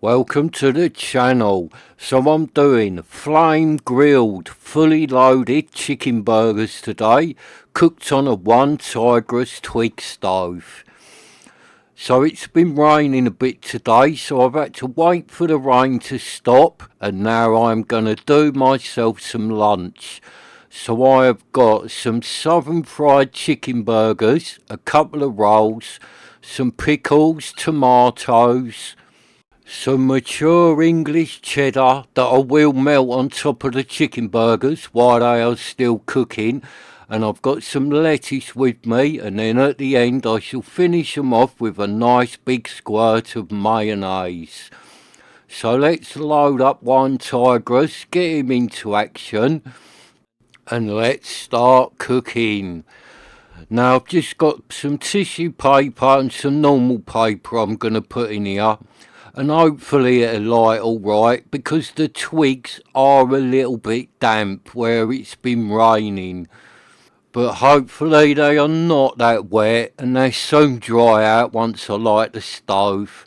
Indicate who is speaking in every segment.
Speaker 1: Welcome to the channel. So I'm doing flame grilled, fully loaded chicken burgers today, cooked on a Onetigris Twig stove. So it's been raining a bit today, so I've had to wait for the rain to stop, and now I'm going to do myself some lunch. So I have got some southern fried chicken burgers, a couple of rolls, some pickles, tomatoes, some mature English cheddar that I will melt on top of the chicken burgers while they are still cooking. And I've got some lettuce with me, and then at the end I shall finish them off with a nice big squirt of mayonnaise. So let's load up Onetigris, get him into action, and let's start cooking. Now I've just got some tissue paper and some normal paper I'm going to put in here, and hopefully it'll light alright because the twigs are a little bit damp where it's been raining. But hopefully they are not that wet and they soon dry out once I light the stove.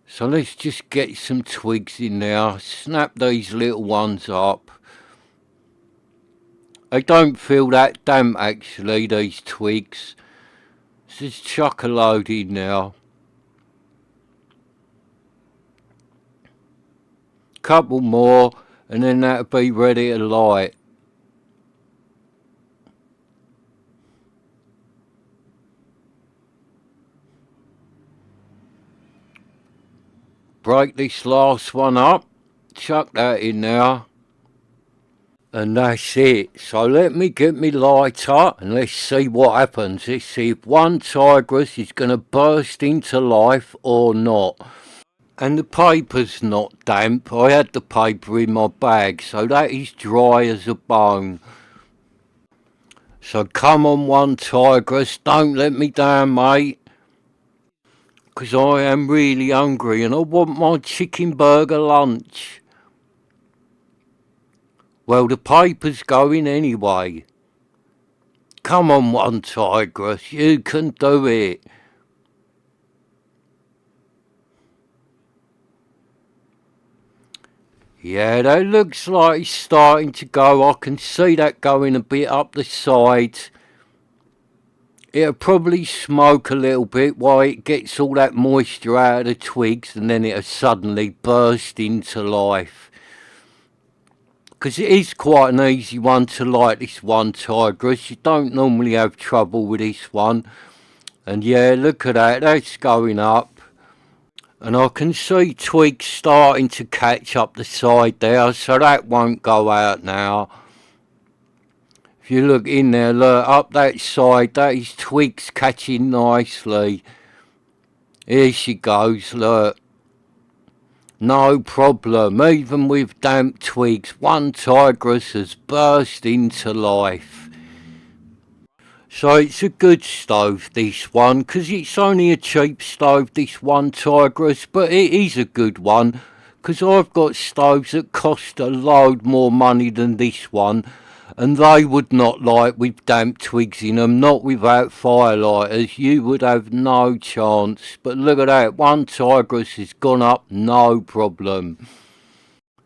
Speaker 1: So let's just get some twigs in there, snap these little ones up. They don't feel that damp actually, these twigs. So just chuck a load in now. Couple more and then that'll be ready to light. Break this last one up, chuck that in there, and that's it. So let me get me lighter and let's see what happens. Let's see if Onetigris is going to burst into life or not. And the paper's not damp. I had the paper in my bag, so that is dry as a bone. So come on, Onetigris, don't let me down, mate. Because I am really hungry and I want my chicken burger lunch. Well, the paper's going anyway. Come on, Onetigris, you can do it. Yeah, that looks like it's starting to go. I can see that going a bit up the sides. It'll probably smoke a little bit while it gets all that moisture out of the twigs, and then it'll suddenly burst into life. Because it is quite an easy one to light, this Onetigris. You don't normally have trouble with this one. And yeah, look at that, that's going up. And I can see twigs starting to catch up the side there, so that won't go out now. If you look in there, look, up that side, that is twigs catching nicely. Here she goes, look. No problem, even with damp twigs, Onetigris has burst into life. So it's a good stove, this one, because it's only a cheap stove, this Onetigris, but it is a good one, because I've got stoves that cost a load more money than this one, and they would not light with damp twigs in them, not without firelighters. You would have no chance. But look at that, Onetigris has gone up, no problem.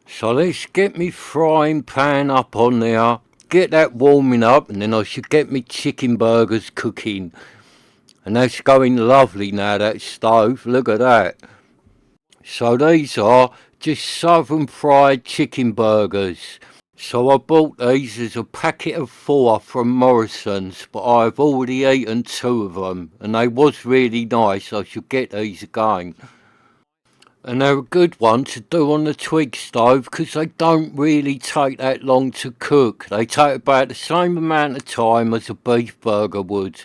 Speaker 1: So let's get me frying pan up on there, get that warming up, and then I should get me chicken burgers cooking. And that's going lovely now, that stove, look at that. So these are just southern fried chicken burgers. So I bought these as a packet of 4 from Morrison's, but I've already eaten 2 of them, and they was really nice. I should get these again. And they're a good one to do on the twig stove because they don't really take that long to cook. They take about the same amount of time as a beef burger would.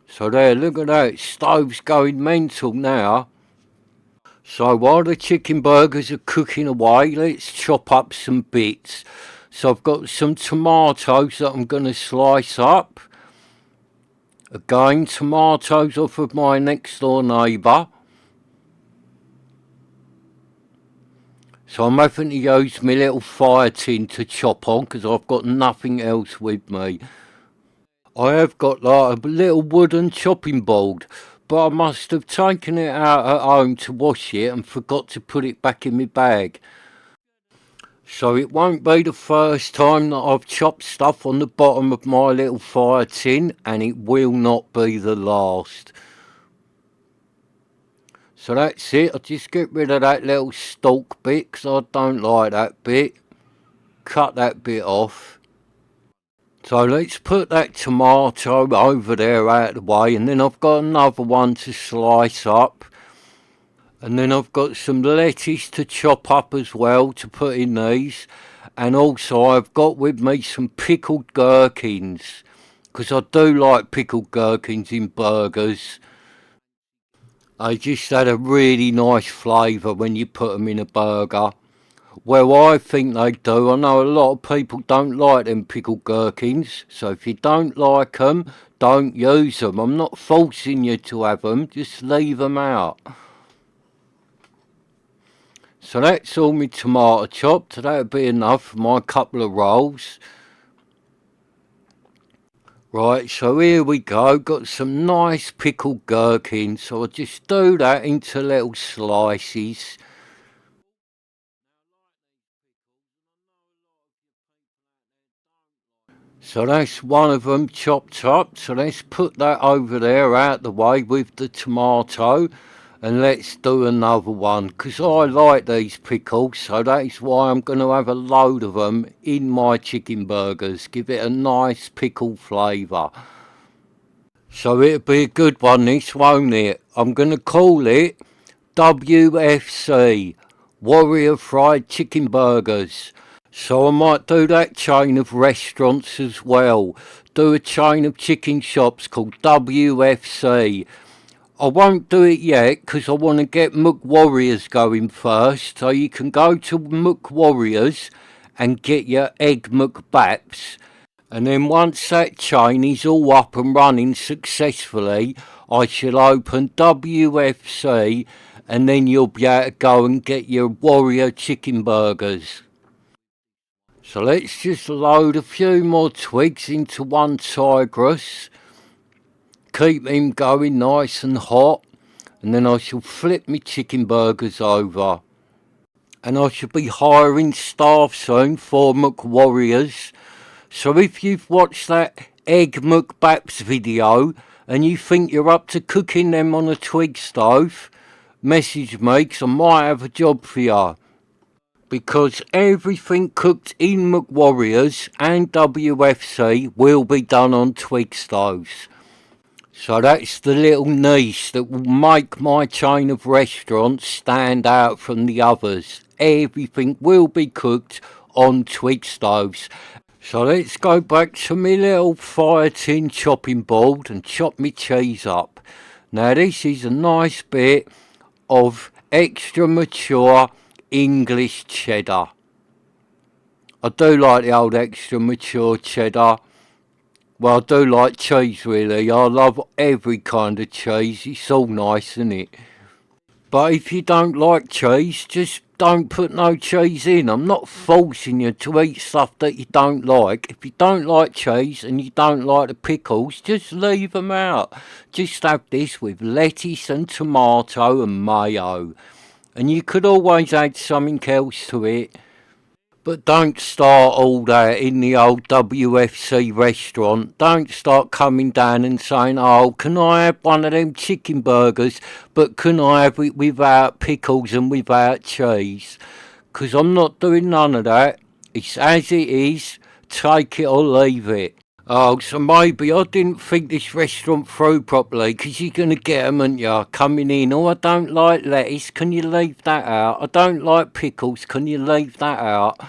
Speaker 1: So there, look at that, stove's going mental now. So while the chicken burgers are cooking away, let's chop up some bits. So I've got some tomatoes that I'm going to slice up. Again, tomatoes off of my next door neighbour. So I'm having to use my little fire tin to chop on because I've got nothing else with me. I have got like a little wooden chopping board, but I must have taken it out at home to wash it and forgot to put it back in my bag. So it won't be the first time that I've chopped stuff on the bottom of my little fire tin, and it will not be the last. So that's it. I'll just get rid of that little stalk bit because I don't like that bit. Cut that bit off. So let's put that tomato over there out of the way, and then I've got another one to slice up. And then I've got some lettuce to chop up as well to put in these. And also I've got with me some pickled gherkins, because I do like pickled gherkins in burgers. They just add a really nice flavour when you put them in a burger. Well, I think they do. I know a lot of people don't like them pickled gherkins, so if you don't like them, don't use them. I'm not forcing you to have them, just leave them out. So that's all my tomato chopped. That'll be enough for my couple of rolls. Right, so here we go. Got some nice pickled gherkins. So I'll just do that into little slices. So that's one of them chopped up. So let's put that over there out the way with the tomato. And let's do another one, because I like these pickles, so that is why I'm going to have a load of them in my chicken burgers. Give it a nice pickle flavour. So it'll be a good one, this, won't it? I'm going to call it WFC, Warrior Fried Chicken Burgers. So I might do that chain of restaurants as well. Do a chain of chicken shops called WFC. I won't do it yet because I want to get McWarriors going first. So you can go to McWarriors and get your egg McBaps. And then once that chain is all up and running successfully, I shall open WFC, and then you'll be able to go and get your Warrior chicken burgers. So let's just load a few more twigs into Onetigris. Keep him going nice and hot, and then I shall flip my chicken burgers over. And I shall be hiring staff soon for McWarriors. So if you've watched that Egg McBaps video and you think you're up to cooking them on a twig stove, message me, because I might have a job for you. Because everything cooked in McWarriors and WFC will be done on twig stoves. So that's the little niche that will make my chain of restaurants stand out from the others. Everything will be cooked on twig stoves. So let's go back to my little fire tin chopping board and chop my cheese up. Now this is a nice bit of extra mature English cheddar. I do like the old extra mature cheddar. Well, I do like cheese really. I love every kind of cheese. It's all nice, isn't it? But if you don't like cheese, just don't put no cheese in. I'm not forcing you to eat stuff that you don't like. If you don't like cheese and you don't like the pickles, just leave them out. Just have this with lettuce and tomato and mayo. And you could always add something else to it. But don't start all that in the old WFC restaurant. Don't start coming down and saying, oh, can I have one of them chicken burgers, but can I have it without pickles and without cheese? Because I'm not doing none of that. It's as it is. Take it or leave it. Oh, so maybe I didn't think this restaurant through properly, because you're going to get 'em, aren't you, coming in. Oh, I don't like lettuce, can you leave that out? I don't like pickles, can you leave that out?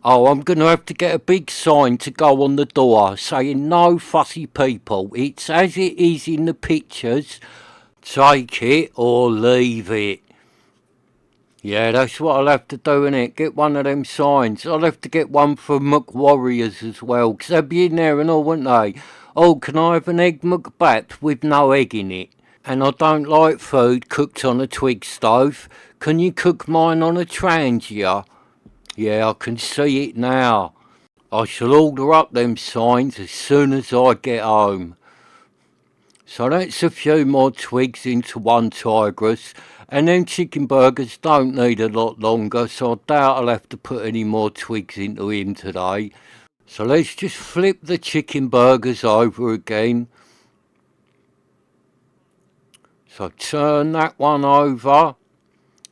Speaker 1: Oh, I'm going to have to get a big sign to go on the door saying no fussy people. It's as it is in the pictures. Take it or leave it. Yeah, that's what I'll have to do, innit? Get one of them signs. I'll have to get one for McWarriors as well, 'cause they'll be in there and all, won't they? Oh, can I have an egg McBat with no egg in it? And I don't like food cooked on a twig stove. Can you cook mine on a trangia? Yeah, I can see it now. I shall order up them signs as soon as I get home. So that's a few more twigs into Onetigris, and them chicken burgers don't need a lot longer, so I doubt I'll have to put any more twigs into him today. So let's just flip the chicken burgers over again. So turn that one over.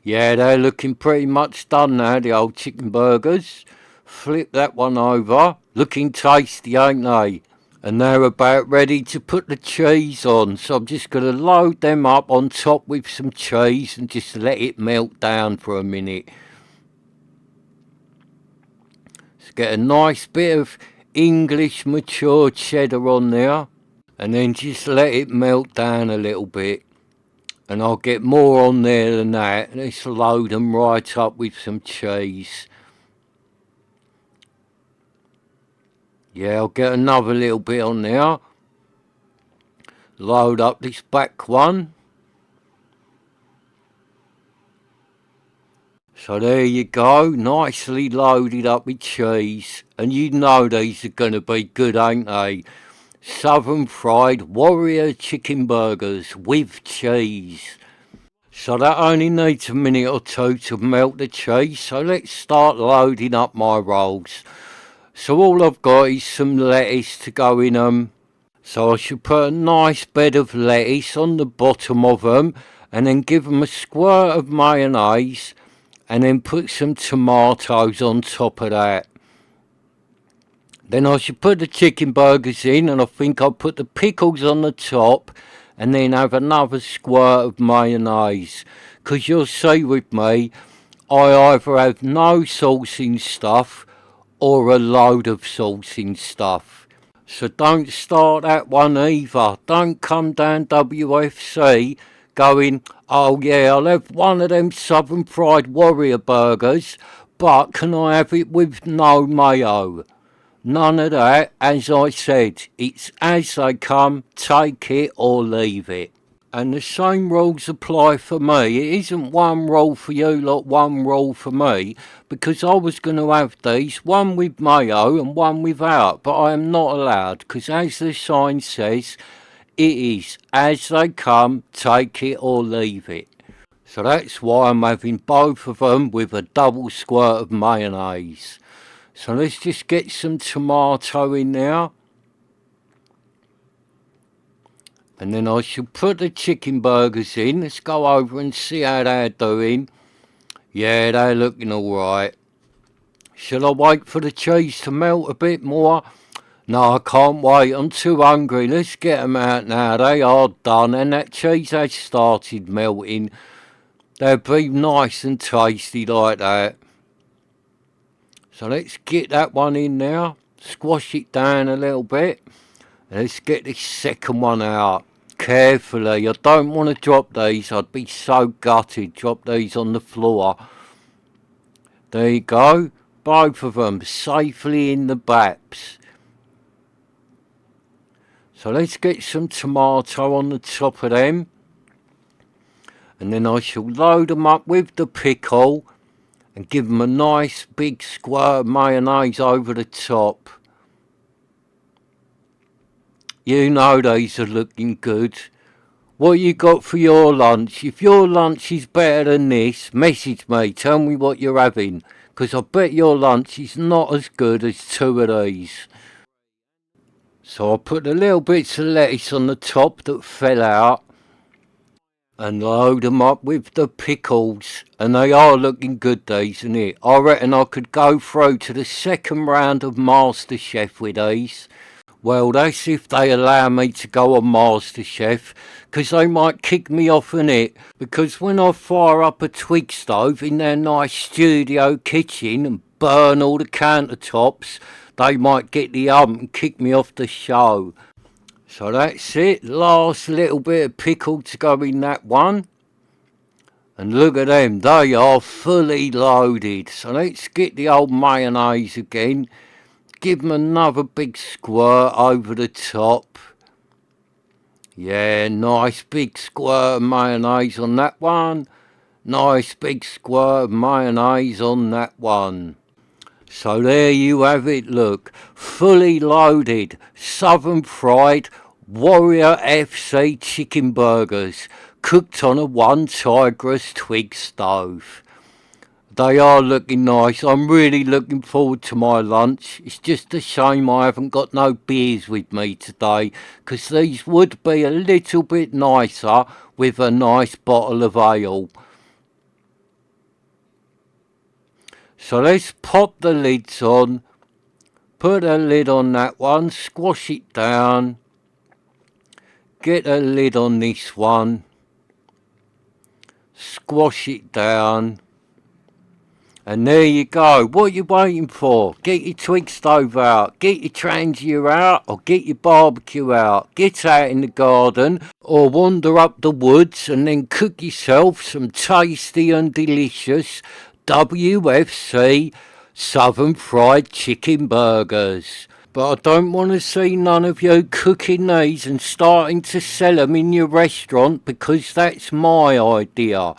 Speaker 1: Yeah, they're looking pretty much done now, the old chicken burgers. Flip that one over. Looking tasty, ain't they? And they're about ready to put the cheese on. So I'm just going to load them up on top with some cheese and just let it melt down for a minute. Let's get a nice bit of English mature cheddar on there. And then just let it melt down a little bit. And I'll get more on there than that. Let's load them right up with some cheese. Yeah, I'll get another little bit on there. Load up this back one. So there you go, nicely loaded up with cheese. And you know these are going to be good, ain't they? Southern fried warrior chicken burgers with cheese. So that only needs a minute or two to melt the cheese. So let's start loading up my rolls. So all I've got is some lettuce to go in them. So I should put a nice bed of lettuce on the bottom of them and then give them a squirt of mayonnaise and then put some tomatoes on top of that. Then I should put the chicken burgers in, and I think I'll put the pickles on the top and then have another squirt of mayonnaise. Because you'll see with me, I either have no saucing stuff or a load of saucing stuff. So don't start that one either. Don't come down WFC going, oh yeah, I'll have one of them Southern Fried Warrior burgers, but can I have it with no mayo? None of that. As I said, it's as they come, take it or leave it. And the same rules apply for me. It isn't one rule for you, lot, one rule for me, because I was going to have these, one with mayo and one without, but I am not allowed, because as the sign says, it is as they come, take it or leave it. So that's why I'm having both of them with a double squirt of mayonnaise. So let's just get some tomato in there. And then I shall put the chicken burgers in. Let's go over and see how they're doing. Yeah, they're looking alright. Shall I wait for the cheese to melt a bit more? No, I can't wait. I'm too hungry. Let's get them out now. They are done. And that cheese has started melting. They'll be nice and tasty like that. So let's get that one in now. Squash it down a little bit. Let's get this second one out. Carefully. I don't want to drop these. I'd be so gutted. Drop these on the floor. There you go. Both of them safely in the baps. So let's get some tomato on the top of them. And then I shall load them up with the pickle and give them a nice big squirt of mayonnaise over the top. You know these are looking good. What you got for your lunch? If your lunch is better than this, message me. Tell me what you're having. Because I bet your lunch is not as good as two of these. So I put the little bits of lettuce on the top that fell out. And load them up with the pickles. And they are looking good, these, isn't it? I reckon I could go through to the second round of MasterChef with these. Well, that's if they allow me to go on MasterChef, because they might kick me off in it. Because when I fire up a twig stove in their nice studio kitchen and burn all the countertops, they might get the hump and kick me off the show. So that's it. Last little bit of pickle to go in that one. And look at them. They are fully loaded. So let's get the old mayonnaise again. Give them another big squirt over the top. Yeah, nice big squirt of mayonnaise on that one. Nice big squirt of mayonnaise on that one. So there you have it, look. Fully loaded, southern fried, Warrior FC chicken burgers cooked on a Onetigris Twig stove. They are looking nice. I'm really looking forward to my lunch. It's just a shame I haven't got no beers with me today, because these would be a little bit nicer with a nice bottle of ale. So let's pop the lids on, put a lid on that one, squash it down, get a lid on this one, squash it down. And there you go. What are you waiting for? Get your twig stove out. Get your transier out, or get your barbecue out. Get out in the garden or wander up the woods and then cook yourself some tasty and delicious WFC Southern Fried Chicken Burgers. But I don't want to see none of you cooking these and starting to sell them in your restaurant, because that's my idea.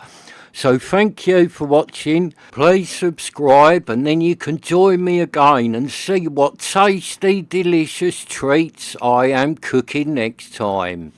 Speaker 1: So thank you for watching. Please subscribe, and then you can join me again and see what tasty, delicious treats I am cooking next time.